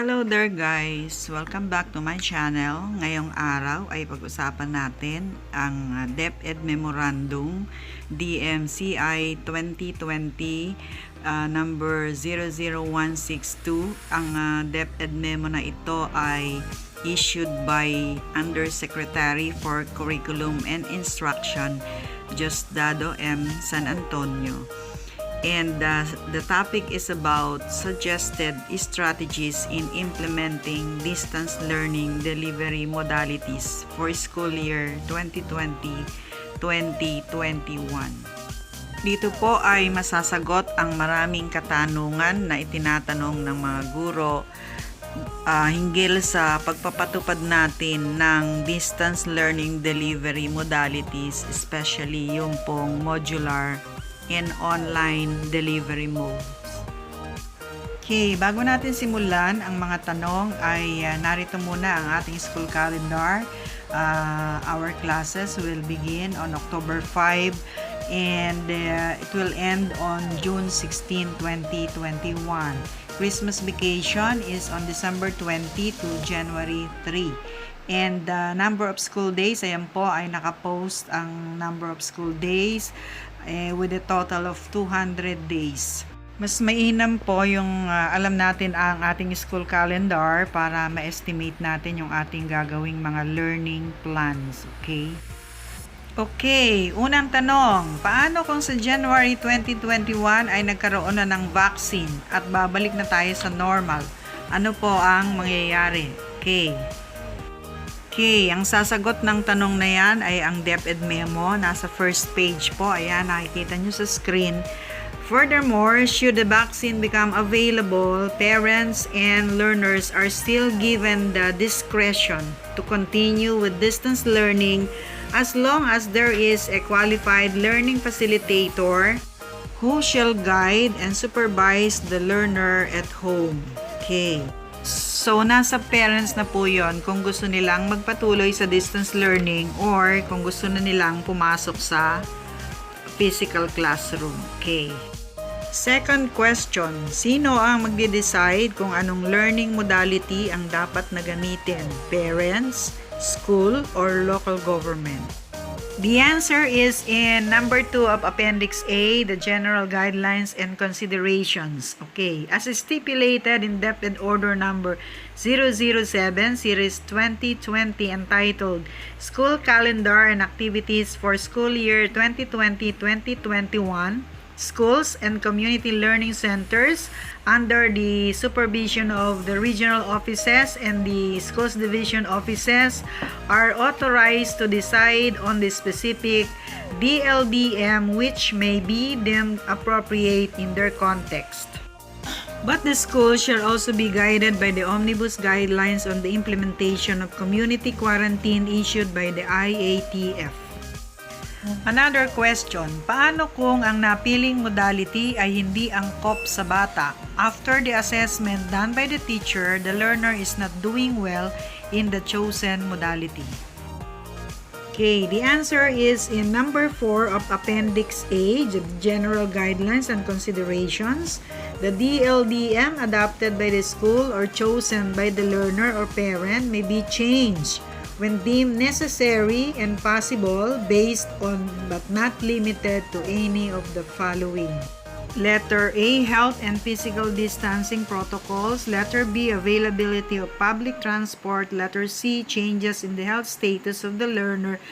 Hello there guys! Welcome back to my channel. Ngayong araw ay pag-usapan natin ang DEPED Memorandum DMCI 2020 number 00162. Ang DEPED memo na ito ay issued by Undersecretary for Curriculum and Instruction Diosdado M. San Antonio. And the topic is about suggested strategies in implementing distance learning delivery modalities for school year 2020-2021. Dito po ay masasagot ang maraming katanungan na itinatanong ng mga guro hinggil sa pagpapatupad natin ng distance learning delivery modalities, especially yung pong modular and online delivery modes. Okay, bago natin simulan ang mga tanong ay narito muna ang ating school calendar. Our classes will begin on October 5 and it will end on June 16, 2021. Christmas vacation is on December 20 to January 3. And the number of school days, ayan po ay nakapost ang number of school days with a total of 200 days. Mas mainam po yung alam natin ang ating school calendar para ma-estimate natin yung ating gagawing mga learning plans. Okay? Okay, unang tanong. Paano kung sa January 2021 ay nagkaroon na ng vaccine at babalik na tayo sa normal? Ano po ang mangyayari? Okay, ang sasagot ng tanong na yan ay ang DEPED memo. Nasa first page po. Ayan, nakikita nyo sa screen. Furthermore, should the vaccine become available, parents and learners are still given the discretion to continue with distance learning as long as there is a qualified learning facilitator who shall guide and supervise the learner at home. Okay. So, nasa parents na po yon kung gusto nilang magpatuloy sa distance learning or kung gusto na nilang pumasok sa physical classroom. Okay. Second question, sino ang magde-decide kung anong learning modality ang dapat na gamitin? Parents, school, or local government? The answer is in number 2 of Appendix A, the General Guidelines and Considerations. Okay, as stipulated in DEPED Order Number 007, Series 2020, entitled School Calendar and Activities for School Year 2020-2021, Schools and Community Learning Centers under the supervision of the regional offices and the schools division offices are authorized to decide on the specific DLDM which may be deemed appropriate in their context. But the school shall also be guided by the omnibus guidelines on the implementation of community quarantine issued by the IATF. Another question, paano kung ang napiling modality ay hindi angkop sa bata? After the assessment done by the teacher, the learner is not doing well in the chosen modality. Okay, the answer is in number 4 of Appendix A, the General Guidelines and Considerations. The DLDM adopted by the school or chosen by the learner or parent may be changed when deemed necessary and possible based on but not limited to any of the following. Letter A, health and physical distancing protocols. Letter B, availability of public transport. Letter C, changes in the health status of the learner.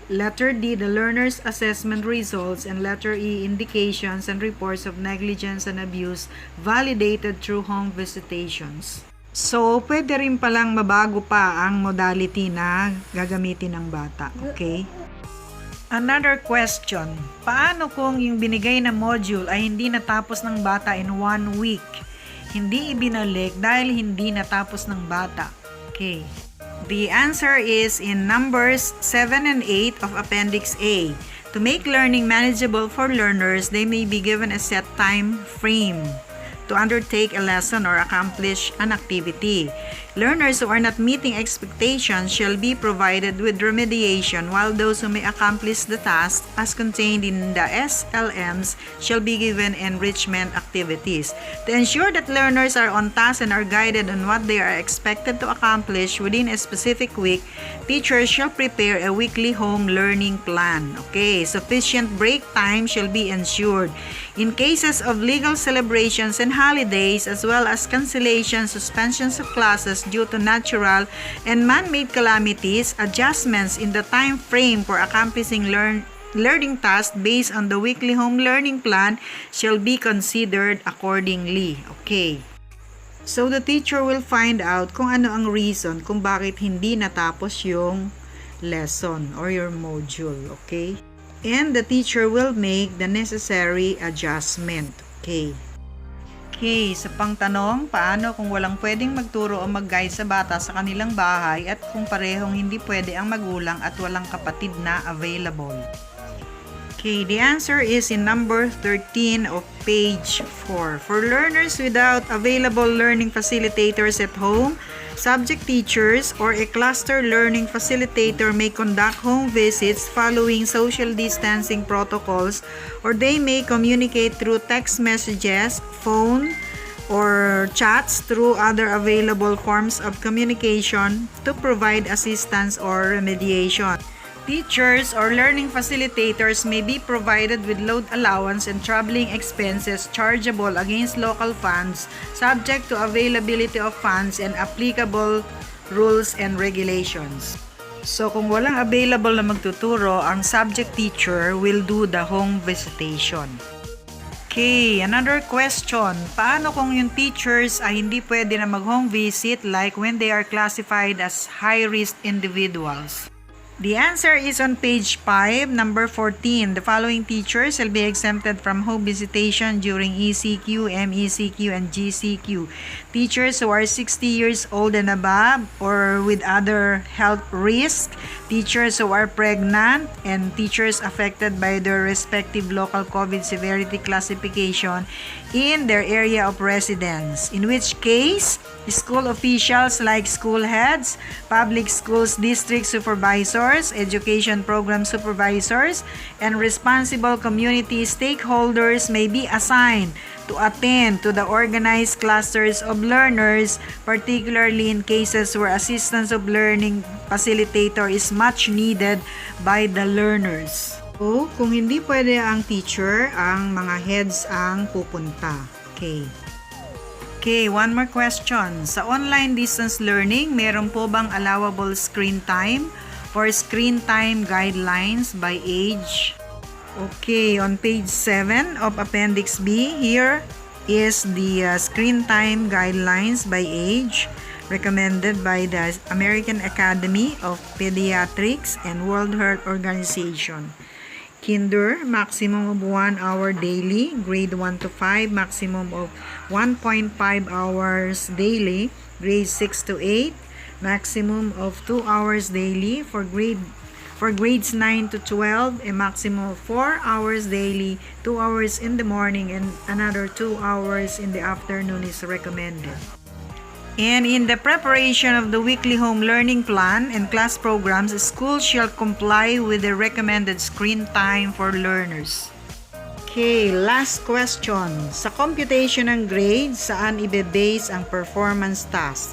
Letter D, the learner's assessment results. And letter E, indications and reports of negligence and abuse validated through home visitations. So, pwede rin palang mabago pa ang modality na gagamitin ng bata. Okay? Another question. Paano kung yung binigay na module ay hindi natapos ng bata in 1 week? Hindi ibinalik dahil hindi natapos ng bata. Okay. The answer is in numbers 7 and 8 of Appendix A. To make learning manageable for learners, they may be given a set time frame. to undertake a lesson or accomplish an activity. Learners who are not meeting expectations shall be provided with remediation, while those who may accomplish the task as contained in the SLMs shall be given enrichment activities. To ensure that learners are on task and are guided on what they are expected to accomplish within a specific week, teachers shall prepare a weekly home learning plan. Okay, sufficient break time shall be ensured. In cases of legal celebrations and holidays, as well as cancellation, suspensions of classes due to natural and man-made calamities, adjustments in the time frame for accomplishing learning tasks based on the weekly home learning plan shall be considered accordingly. Okay. So the teacher will find out kung ano ang reason kung bakit hindi natapos yung lesson or your module. Okay? And the teacher will make the necessary adjustment. Okay. Okay, sa pangtanong, paano kung walang pwedeng magturo o mag-guide sa bata sa kanilang bahay at kung parehong hindi pwede ang magulang at walang kapatid na available? Okay, the answer is in number 13 of page 4. For learners without available learning facilitators at home, subject teachers or a cluster learning facilitator may conduct home visits following social distancing protocols, or they may communicate through text messages, phone, or chats through other available forms of communication to provide assistance or remediation. Teachers or learning facilitators may be provided with load allowance and traveling expenses chargeable against local funds, subject to availability of funds and applicable rules and regulations. So kung walang available na magtuturo, ang subject teacher will do the home visitation. Okay, another question. Paano kung yung teachers ay hindi pwede na mag-home visit, like when they are classified as high-risk individuals? The answer is on page 5, number 14. The following teachers will be exempted from home visitation during ECQ, MECQ, and GCQ. Teachers who are 60 years old and above or with other health risks, teachers who are pregnant, and teachers affected by their respective local COVID severity classification in their area of residence, in which case, school officials like school heads, public schools district supervisors, education program supervisors, and responsible community stakeholders may be assigned to attend to the organized clusters of learners, particularly in cases where assistance of learning facilitator is much needed by the learners. O kung hindi pwede ang teacher, ang mga heads ang pupunta. Okay, one more question. Sa online distance learning, meron po bang allowable screen time or screen time guidelines by age? Okay, on page 7 of Appendix B, here is the screen time guidelines by age recommended by the American Academy of Pediatrics and World Health Organization. Kinder, maximum of 1 hour daily. Grade 1 to 5, maximum of 1.5 hours daily. Grade 6 to 8, maximum of 2 hours daily. For grades 9 to 12, a maximum of 4 hours daily. 2 hours in the morning and another 2 hours in the afternoon is recommended. And in the preparation of the weekly home learning plan and class programs, schools shall comply with the recommended screen time for learners. Okay, last question. Sa computation ng grades, saan ibe-base ang performance task?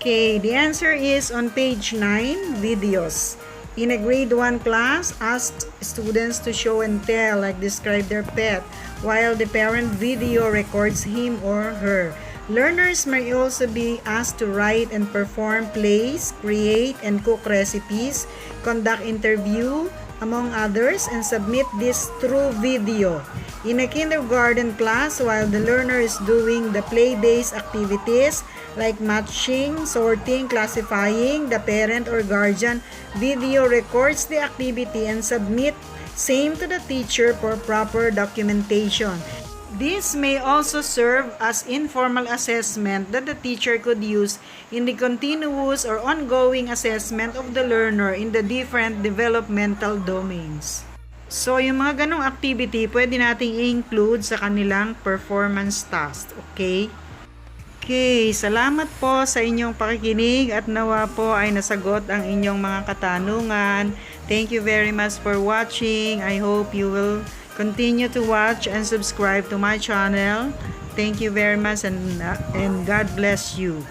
Okay, the answer is on page 9, videos. In a grade 1 class, ask students to show and tell, like describe their pet, while the parent video records him or her. Learners may also be asked to write and perform plays, create and cook recipes, conduct interview, among others, and submit this through video. In a kindergarten class, while the learner is doing the play-based activities like matching, sorting, classifying, the parent or guardian video records the activity and submit same to the teacher for proper documentation. This may also serve as informal assessment that the teacher could use in the continuous or ongoing assessment of the learner in the different developmental domains. So, yung mga ganong activity, pwede nating i-include sa kanilang performance task. Okay? Okay, salamat po sa inyong pakikinig at nawa po ay nasagot ang inyong mga katanungan. Thank you very much for watching. I hope you will continue to watch and subscribe to my channel. Thank you very much and God bless you.